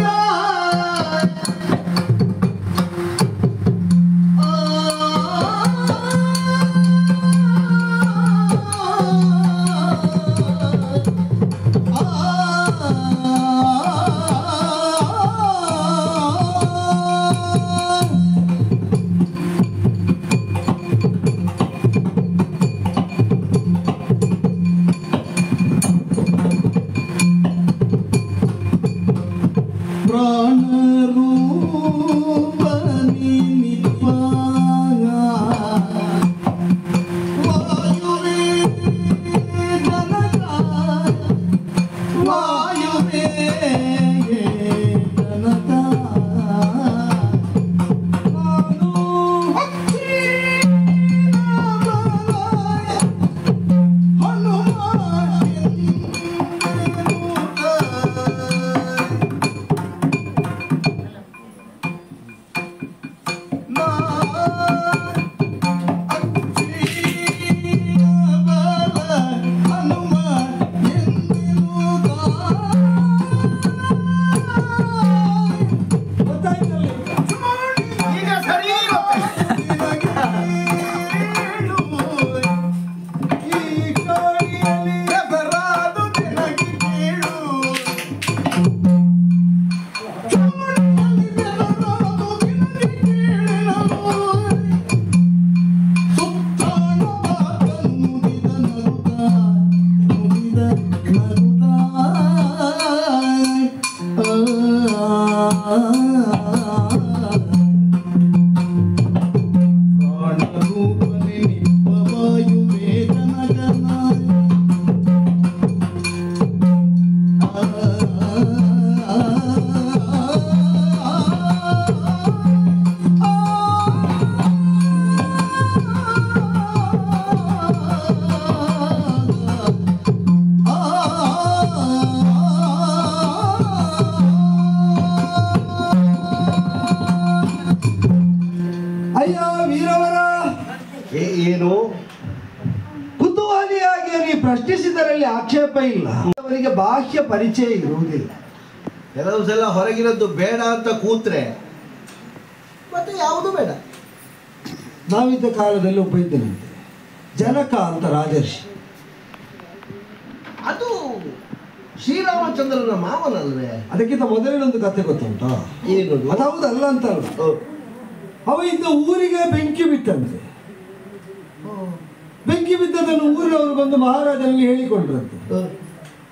ಏನು ಕುತೂಹಲಿಯಾಗಿ ನೀ ಪ್ರಶ್ನಿಸಿದರಲ್ಲಿ ಆಕ್ಷೇಪ ಇಲ್ಲ. ಅವರಿಗೆ ಬಾಹ್ಯ ಪರಿಚಯ ಇರುವುದಿಲ್ಲ. ಕೆಲವು ಸಲ ಹೊರಗಿನದ್ದು ಬೇಡ ಅಂತ ಕೂತ್ರೆ ಮತ್ತೆ ಯಾವುದು ಬೇಡ. ನಾವಿದ್ದ ಕಾಲದಲ್ಲಿ ಒಬ್ಬ ಇದ್ದನಂತೆ, ಜನಕ ಅಂತ ರಾಜರ್ಷಿ. ಅದು ಶ್ರೀರಾಮಚಂದ್ರನ ಮಾವನಲ್ವೇ? ಅದಕ್ಕಿಂತ ಮೊದಲಿನೊಂದು ಕಥೆ ಗೊತ್ತುಂಟ? ಏನು? ಅದು ಹೌದಲ್ಲ ಅಂತಲ್ಲ. ಅವ ಇದ್ದ ಊರಿಗೆ ಬೆಂಕಿ ಬಿತ್ತಂತೆ. ಬೆಂಕಿ ಬಿದ್ದದನ್ನು ಊರಿನವರು ಬಂದು ಮಹಾರಾಜನಲ್ಲಿ ಹೇಳಿಕೊಂಡ್ರಂತೆ.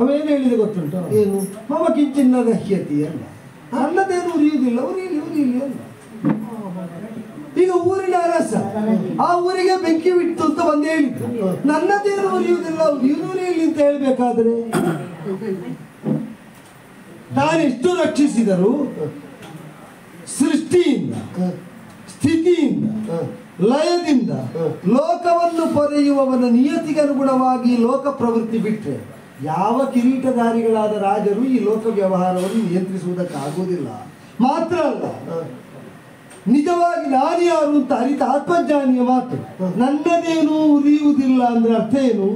ಅವೇನು ಹೇಳಿದೆ ಗೊತ್ತುಂಟ? ಏನು? ಮಮ ಕಿಂಚಿನ್ನ ದಹ್ಯತಿ ಅಲ್ಲ, ನನ್ನದೇನು ಉರಿಯುವುದಿಲ್ಲ, ಉರಿಯಲಿ ಅಲ್ಲ. ಈಗ ಊರಿನ ಅರಸ ಆ ಊರಿಗೆ ಬೆಂಕಿ ಬಿಟ್ಟು ಅಂತ ಬಂದು ಹೇಳಿದ್ರು, ನನ್ನದೇನು ಉರಿಯುವುದಿಲ್ಲ, ಉರಿಯಲಿ ಅಂತ ಹೇಳ್ಬೇಕಾದ್ರೆ ನಾನೆಷ್ಟು ರಕ್ಷಿಸಿದರು ಸೃಷ್ಟಿಯಿಂದ ಸ್ಥಿತಿಯಿಂದ ಲಯದಿಂದ ಲೋಕವನ್ನು ಪೊರೆಯುವವನ ನಿಯತಿಗೆ ಅನುಗುಣವಾಗಿ ಲೋಕ ಪ್ರವೃತ್ತಿ ಬಿಟ್ಟರೆ ಯಾವ ಕಿರೀಟಧಾರಿಗಳಾದ ರಾಜರು ಈ ಲೋಕ ವ್ಯವಹಾರವನ್ನು ನಿಯಂತ್ರಿಸುವುದಕ್ಕಾಗುವುದಿಲ್ಲ. ಮಾತ್ರ ಅಲ್ಲ, ನಿಜವಾಗಿ ನಾನು ಯಾರು ಅಂತ ಅರಿತ ಆತ್ಮಜ್ಞಾನಿಯ ಮಾತು. ನನ್ನದೇನು ಉರಿಯುವುದಿಲ್ಲ ಅಂದ್ರೆ ಅರ್ಥ ಏನು?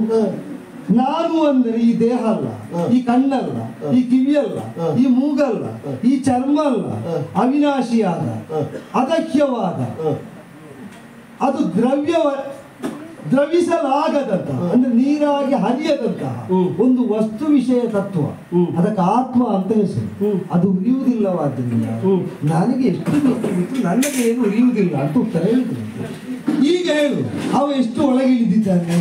ನಾನು ಅಂದರೆ ಈ ದೇಹ ಅಲ್ಲ, ಈ ಕಣ್ಣಲ್ಲ, ಈ ಕಿವಿಯಲ್ಲ, ಈ ಮೂಗಲ್ಲ, ಈ ಚರ್ಮ ಅಲ್ಲ, ಅವಿನಾಶಿಯಾದ ಅದಕ್ಯವಾದ ಅದು ದ್ರವಿಸಲಾಗದಂತಹ ಅಂದ್ರೆ ನೀರಾಗಿ ಹರಿಯದಂತಹ ಒಂದು ವಸ್ತು ವಿಷಯ ತತ್ವ, ಅದಕ್ಕೆ ಆತ್ಮ ಅಂತ ಹೆಸರು. ಅದು ಉರಿಯುವುದಿಲ್ಲವಾದ್ದರಿಂದ ನನಗೆ ಎಷ್ಟು ಬಿಟ್ಟು ನನಗೆ ಏನು ಉರಿಯುವುದಿಲ್ಲ ಅಂತ ಉತ್ತರ ಹೇಳಿದ್ರು. ಈಗ ಹೇಳು, ಅವ ಎಷ್ಟು ಒಳಗೆ ಇಳಿದಿದ್ದಾನೆ?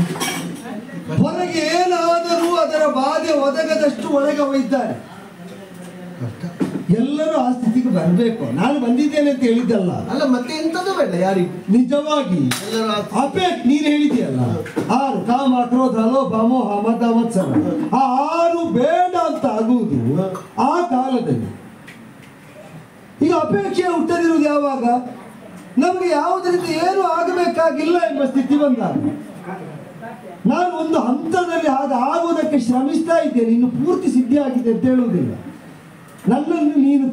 ಹೊರಗೆ ಏನಾದರೂ ಅದರ ಬಾಧೆ ಒದಗದಷ್ಟು ಒಳಗೆ ಒಯ್ದಾರೆ. ಎಲ್ಲರೂ ಆ ಸ್ಥಿತಿಗೆ ಬರಬೇಕು. ನಾನು ಬಂದಿದ್ದೇನೆ ಅಂತ ಹೇಳಿದ್ದಲ್ಲ. ಅಲ್ಲ, ಮತ್ತೆ ಎಂತದ್ದು ಬೇಡ ಯಾರಿಗೂ. ನಿಜವಾಗಿ ನೀನು ಹೇಳಿದ್ಯಲ್ಲ, 6 ಕಾಮ ಕ್ರೋಧ ಲೋಭ ಮೋಹ ಮದ ಮತ್ಸರ, ಆ 6 ಬೇಡ ಅಂತ ಆಗುವುದು ಆ ಕಾಲದಲ್ಲಿ. ಈಗ ಅಪೇಕ್ಷೆ ಹುಟ್ಟದಿರುವುದು ಯಾವಾಗ? ನಮಗೆ ಯಾವುದರಿಂದ ಏನು ಆಗಬೇಕಾಗಿಲ್ಲ ಎಂಬ ಸ್ಥಿತಿ ಬಂದಾಗ. ನಾನು ಒಂದು ಹಂತದಲ್ಲಿ ಹಾಗೆ ಆಗುವುದಕ್ಕೆ ಶ್ರಮಿಸ್ತಾ ಇದ್ದೇನೆ, ಇನ್ನು ಪೂರ್ತಿ ಸಿದ್ಧಿ ಆಗಿದೆ ಅಂತ ಹೇಳುವುದಿಲ್ಲ. ನನ್ನನ್ನು ನೀನು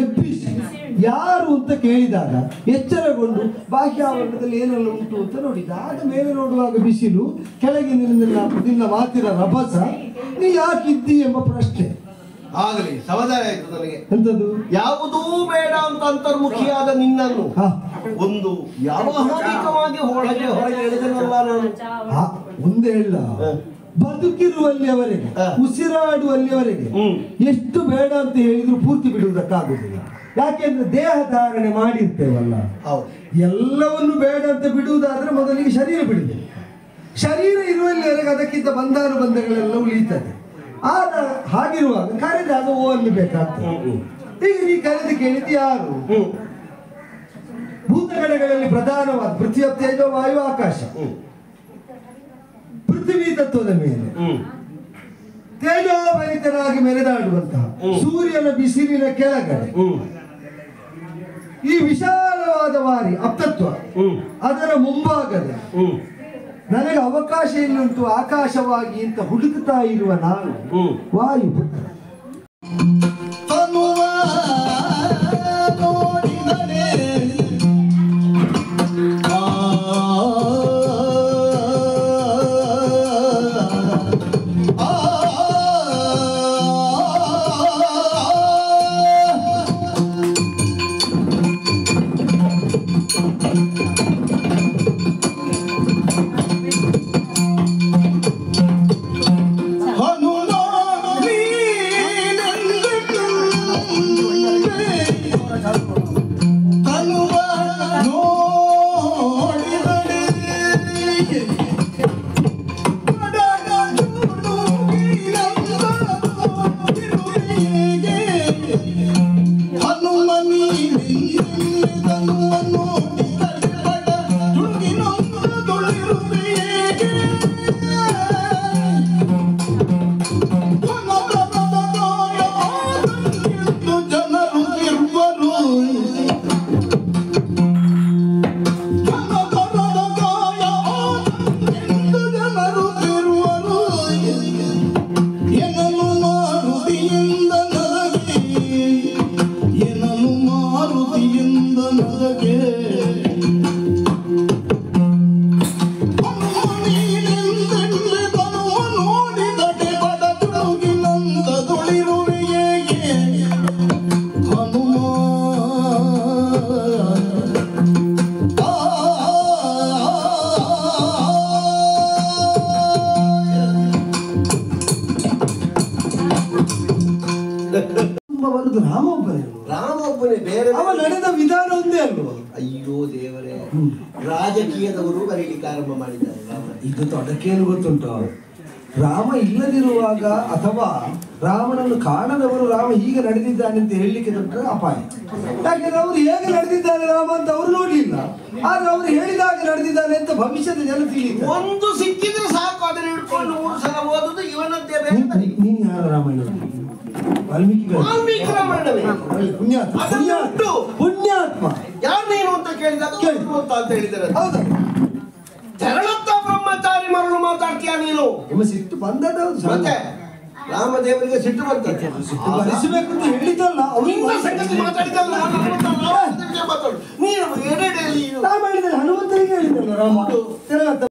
ಎಬ್ಬಿಸಿ ಯಾರು ಅಂತ ಕೇಳಿದಾಗ ಎಚ್ಚರಗೊಂಡು ಬಾಹ್ಯಾವರಣದಲ್ಲಿ ಏನೆಲ್ಲ ಉಂಟು ಅಂತ ನೋಡಿದ. ಆದ ಮೇಲೆ ನೋಡುವಾಗ ಬಿಸಿಲು, ಕೆಳಗೆ ನಿನ್ನ ಮಾತಿನ ರಭಸ, ನೀ ಯಾಕಿದ್ದಿ ಎಂಬ ಪ್ರಶ್ನೆ. ಆಗಲಿ, ಸಮಾಧಾನ ಆಯ್ತು ನನಗೆ. ಎಂತದ್ದು? ಯಾವುದೂ ಬೇಡ ಅಂತ ಅಂತರ್ಮುಖಿಯಾದ ನಿನ್ನನ್ನು ಒಂದು ವ್ಯಾವಹಾರಿಕವಾಗಿ ಹೊರಗೆ ಎಳೆದನಲ್ಲ ನಾನು. ಒಂದೇ ಹೇಳ, ಬದುಕಿರುವಲ್ಲಿಯವರೆಗೆ, ಉಸಿರಾಡುವಲ್ಲಿಯವರೆಗೆ ಎಷ್ಟು ಬೇಡ ಅಂತ ಹೇಳಿದ್ರು ಪೂರ್ತಿ ಬಿಡುವುದಕ್ಕಾಗುವುದಿಲ್ಲ. ಯಾಕೆಂದ್ರೆ ದೇಹ ಧಾರಣೆ ಮಾಡಿರ್ತೇವಲ್ಲ, ಎಲ್ಲವನ್ನು ಬೇಡ ಅಂತ ಬಿಡುವುದಾದ್ರೆ ಮೊದಲಿಗೆ ಶರೀರ ಬಿಡುವುದು. ಶರೀರ ಇರುವಲ್ಲಿವರೆಗೆ ಅದಕ್ಕಿಂತ ಬಂಧಾನುಬಂಧಗಳೆಲ್ಲ ಉಳಿಯುತ್ತದೆ. ಆಗ ಹಾಗಿರುವಾಗ ಕರೆದಾಗ ಓ ಅಲ್ಲಿ ಬೇಕಾಗ್ತದೆ. ಈಗ ನೀ ಕರೆದು ಕೇಳಿದ್ದು ಯಾರು? ಭೂತಗಣಗಳಲ್ಲಿ ಪ್ರಧಾನವಾದ ಪೃಥ್ವಿ ತೇಜ ವಾಯು ಆಕಾಶ. ಪೃಥ್ವಿ ತತ್ವದ ಮೇಲೆ ತೇಜೋಭರಿತನಾಗಿ ಮೆರೆದಾಡುವಂತಹ ಸೂರ್ಯನ ಬಿಸಿಲಿನ ಕೆಳಗಡೆ ಈ ವಿಶಾಲವಾದ ವಾರಿ ಅಪ್ತತ್ವ, ಅದರ ಮುಂಭಾಗದ ನನಗೆ ಅವಕಾಶ ಎನ್ನುಂಟು ಆಕಾಶವಾಗಿ ಅಂತ ಹುಡುಕುತ್ತಾ ಇರುವ ನಾನು ವಾಯುಪುತ್ರ. ರಾಮೊಬ್ಬನೇ, ಬೇರೆ ಅವ ನಡೆದ ವಿಧಾನ ಒಂದೇ ಅಲ್ವ? ಅಯ್ಯೋ ದೇವರೇ, ರಾಜಕೀಯದವರು ಬರೀಲಿಕ್ಕೆ ಆರಂಭ ಮಾಡಿದ್ದಾರೆ. ರಾಮ ಇದು ತೊಡಕೇನು ಗೊತ್ತುಂಟು? ರಾಮ ಇಲ್ಲದಿರುವಾಗ ಅಥವಾ ರಾಮನನ್ನು ಕಾಣದವರು ರಾಮ ಹೀಗೆ ನಡೆದಿದ್ದಾನೆ ಅಂತ ಹೇಳಲಿಕ್ಕೆ ದೊಡ್ಡ ಅಪಾಯ. ಯಾಕೆಂದ್ರೆ ಅವರು ಹೇಗೆ ನಡೆದಿದ್ದಾನೆ ರಾಮ ಅಂತ ಅವರು ನೋಡ್ಲಿಲ್ಲ, ಆದ್ರೆ ಅವರು ಹೇಳಿದಾಗ ನಡೆದಿದ್ದಾನೆ ಅಂತ ಭವಿಷ್ಯದ ಜನ ತಿಳಿದ. ಒಂದು ಸಿಕ್ಕಿದ್ರೆ ಸಾಕು, ಅದನ್ನ ಹಿಡ್ಕೊಂಡು 3 ಸಲ ಓದುದು ಇವನದ್ದೇ. ನೀನು ಯಾರ ರಾಮಾಯಣ? ವಾಲ್ಮೀಕಿ ರಾಮಾಯಣವೇ? ಪುಣ್ಯಾತ್ಮ. ಪುಣ್ಯಾತ್ಮ ಪುಣ್ಯಾತ್ಮ ಯಾರು ನೀನು ಅಂತ ಕೇಳಿದಾಗ ಗೊತ್ತಾ ಅಂತ ಹೇಳಿದ್ದಾರೆ. ಹೌದು, ತೆರಳುತ್ತಾ ಬ್ರಹ್ಮಚಾರಿ ಮರಳು ಮಾತಾಡ್ತೀಯ ನೀನು. ನಿಮ್ಮ ಸಿಟ್ಟು ಬಂದದ್ದು ಹೌದು. ಮತ್ತೆ ರಾಮದೇವರಿಗೆ ಸಿಟ್ಟು ಬರ್ತದೆ. ಬರಿಸಬೇಕು ಅಂತ ಹೇಳಿದ್ದಲ್ಲ ನಿನ್ನ ಸಂಗತಿ ಮಾತಾಡಿದಲ್ಲ, ರಾಮದೇವರಿಗೆ ಮಾತಾಡು. ನೀನು ಎಡೆಡೆಯಲ್ಲಿ ರಾಮ ಹೇಳಿದ್ರೆ ಹನುಮಂತನಿಗೆ ಹೇಳಿದ್ದಲ್ಲ ರಾಮ ತಿರುಗತ್ತ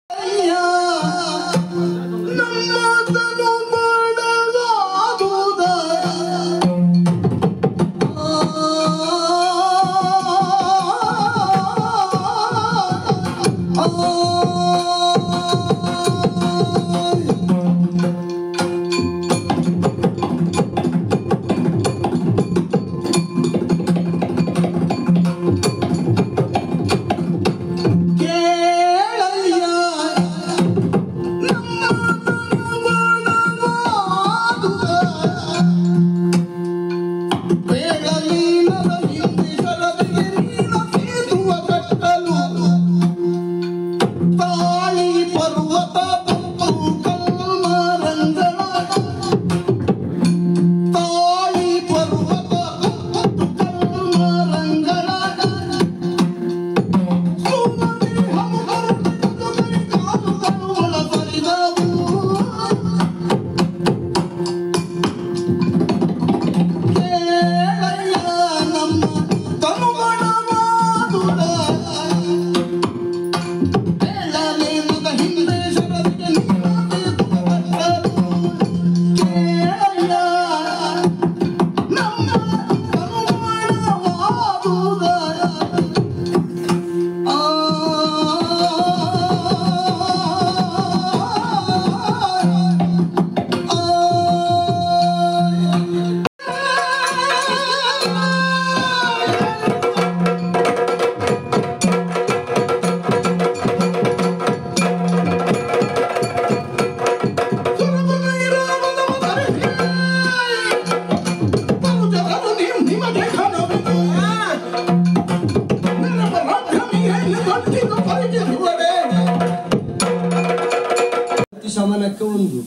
ಶಮನಕ್ಕೆ ಒಂದು,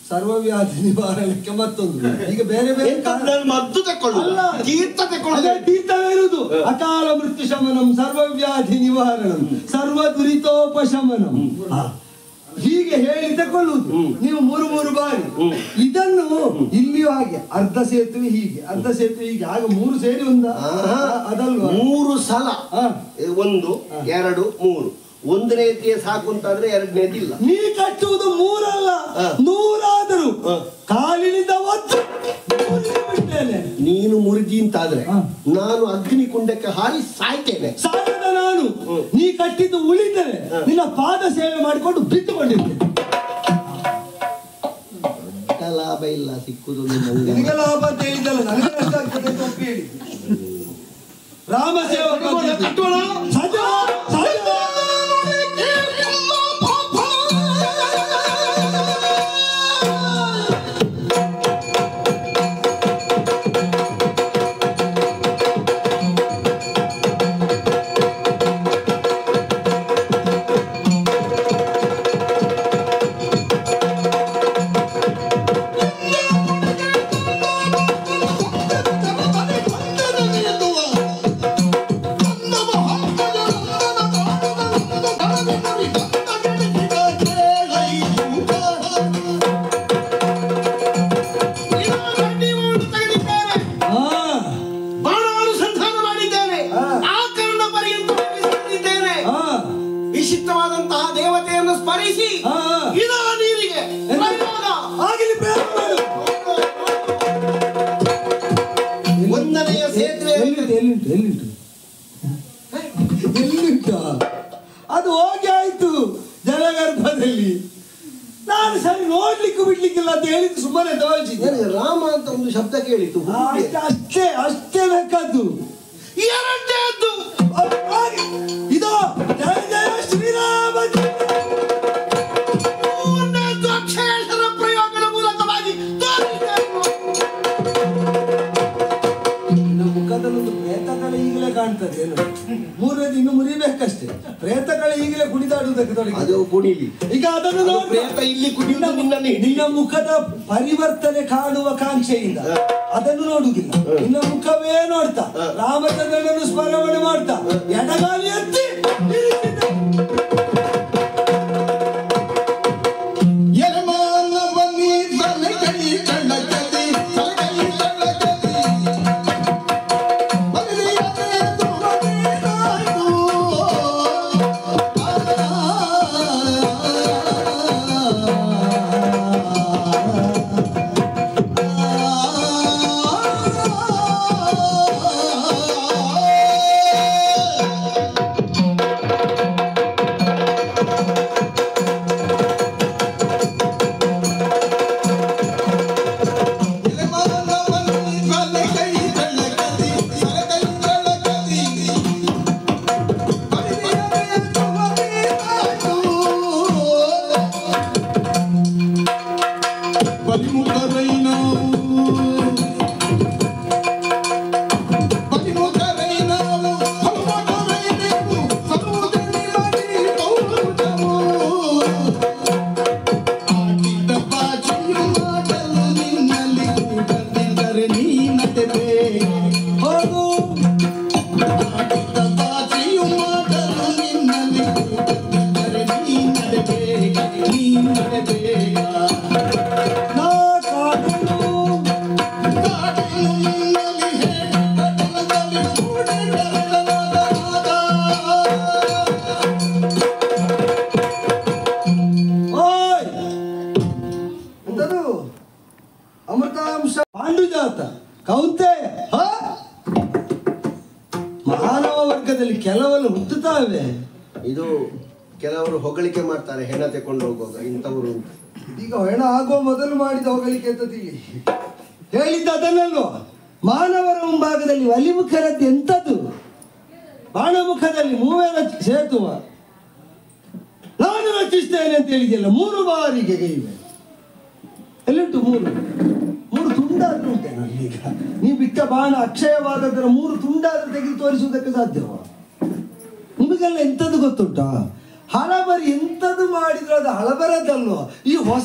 ಸರ್ವವ್ಯಾಧಿ ನಿವಾರಣಕ್ಕೆ ಮತ್ತೊಂದು. ಈಗ ಬೇರೆ ಬೇರೆ ಮದ್ದು ತಕೊಳ್ಳಲ್ಲ, ತೀರ್ಥ ತಕೊಳ್ಳ. ತೀರ್ಥವೇ ಇರುವುದು. ಅಕಾಲ ಮೃತ್ಯು ಶಮನಂ, ಸರ್ವವ್ಯಾಧಿ ನಿವಾರಣಂ, ಸರ್ವ ದುರಿತೋಪಶಮನಂ. ಹೀಗೆ ಹೇಳಿ ತಕೊಳ್ಳುವುದು ನೀವು 3 ಬಾರಿ. ಇದನ್ನು ಇಲ್ಲಿಯೂ ಹಾಗೆ ಅರ್ಧ ಸೇತುವೆ ಹೀಗೆ, ಅರ್ಧ ಸೇತುವೆ ಹೀಗೆ, ಆಗ 3 ಸೇರಿ ಒಂದ ಅದಲ್ವಾ? 3 ಸಲ 1 2 3. 1ನೇತಿಯ ಸಾಕು ಅಂತಾದ್ರೆ 2ನೇತಿ ಇಲ್ಲ. ನೀ ಕಟ್ಟುವುದು 3 ಅಲ್ಲ 100 ಆದರೂ ಕಾಲಿನಿಂದ ಒತ್ತು ಬಿಡ್ತೇನೆ. ನೀನು ಮುರಿದಿ ಅಂತಾದ್ರೆ ನಾನು ಅಗ್ನಿ ಕುಂಡಕ್ಕೆ ಹಾರಿ ಸಾಯ್ತೇನೆ. ಸಾಯದ ನಾನು ನೀ ಕಟ್ಟಿದ್ದು ಉಳಿದರೆ ನಿನ್ನ ಪಾದ ಸೇವೆ ಮಾಡಿಕೊಂಡು ಬಿಟ್ಟುಕೊಂಡಿರ್ತೇನೆ. ಲಾಭ ಇಲ್ಲ ಸಿಕ್ಕುದು. ನಿನಗೆ ಲಾಭ ಅಂತ ಹೇಳಿದಲ್ಲ, ನನಗೆ ಅಷ್ಟ ಆಗ್ತದೆ ಅಂತ ಒಪ್ಪಿ ಹೇಳಿ. ರಾಮ ಸೇವಕ ಕಟ್ಟೋಣ ವಿಶಿಷ್ಟವಾದಂತಹ ದೇವತೆಯನ್ನು ಸ್ಮರಿಸಿ ಇದರ ನೀರಿಗೆ ಒಂದನೆಯ ಸೇತುವೆ ಎಲ್ಲಿಂಟು ಅದು ಹೋಗಿ ಆಯ್ತು ಜಲಗರ್ಭದಲ್ಲಿ. ನಾನು ಸರಿ ನೋಡ್ಲಿಕ್ಕೂ ಬಿಡ್ಲಿಕ್ಕಿಲ್ಲ ಅಂತ ಹೇಳಿದ್ದು ಸುಮ್ಮನೆ ತೋರಿಸಿದ್ದೆ. ರಾಮ ಅಂತ ಒಂದು ಶಬ್ದ ಕೇಳಿತು, ಅಷ್ಟೇ ಅಷ್ಟೇ ಬೇಕಾದ್ದು. ಎರಡನೇದ್ದು ಇದು ಜಯ ಜಯ ಶ್ರೀರಾಮ. ಅಕ್ಷರ ಪ್ರಯೋಗದ ಮೂಲಕವಾಗಿ ಮುಖದಲ್ಲೊಂದು ಪ್ರೇತಗಳು ಈಗಲೇ ಕಾಣ್ತದೆ. ಏನು 3ನೇದು ಇನ್ನು ಮುರಿಬೇಕಷ್ಟೇ. ಪ್ರೇತಗಳು ಈಗಲೇ ಕುಣಿದಾಡುವುದಕ್ಕೆ ತೊಡಗಿ. ಅದು ಕುಣಿಲಿ. ಈಗ ಅದನ್ನು ಪ್ರೇತ ಇಲ್ಲಿ ಕುಣಿಯುವುದು ನಿನ್ನ ಮುಖದ ಪರಿವರ್ತನೆ ಕಾಣುವ ಕಾಂಕ್ಷೆಯಿಂದ ಅದನ್ನು ನೋಡುವುದಿಲ್ಲ. ನಿನ್ನ ಮುಖವೇ ನೋಡ್ತಾ ರಾಮಚಂದ್ರನನ್ನು ಸ್ಮರಣೆ ಮಾಡ್ತಾ ಎಡಗಾಲಿ ಎತ್ತಿ ಅಮೃತಾಂಶ ಪಾಂಡುಜಾತ ಕೌಂತೆಯ ಮಾನವ ವರ್ಗದಲ್ಲಿ ಕೆಲವೆಲ್ಲ ಹುಟ್ಟುತ್ತಾವೆ. ಇದು ಕೆಲವರು ಹೊಗಳಿಕೆ ಮಾಡ್ತಾರೆ ಹೆಣ ತೆಕೊಂಡು ಹೋಗುವಾಗ ಇಂಥವರು ಅಂತ. ಈಗ ಹೆಣ ಆಗುವ ಮೊದಲು ಮಾಡಿದ ಹೊಗಳಿಕೆ ಅಂತ ತಿಳಿ ಹೇಳಿದ್ದ ಅದನ್ನಲ್ವ. ಮಾನವರ ಮುಂಭಾಗದಲ್ಲಿ ವಲಿಮುಖರದ್ದು ಎಂಥದ್ದು, ಬಾಣಮುಖದಲ್ಲಿ ಮೂವೇರ ಸೇತುವ ನಾನು ರಚಿಸ್ತೇನೆ ಅಂತ ಹೇಳಿದೆಯಲ್ಲ. 3 ಬಾರಿಗೆ ಗೈವೆ ಎಲ್ಲುಂಟು, 3 ತುಂಡಾದ್ರೂ ಉಂಟೇನಲ್ಲ. ಈಗ ನೀವು ಬಿಟ್ಟ ಬಾಣ ಅಕ್ಷಯವಾದದರ 3 ತುಂಡಾದ್ರೂ ತೆಗೆದು ತೋರಿಸುವುದಕ್ಕೆ ಸಾಧ್ಯವ? ನಿಮಗೆಲ್ಲ ಎಂಥದ್ದು ಗೊತ್ತುಂಟ? ಹಳಬರಿ ಎಂಥದ್ದು ಮಾಡಿದ್ರು ಅದು ಹಳಬರದಲ್ವ. ಈ ಹೊಸ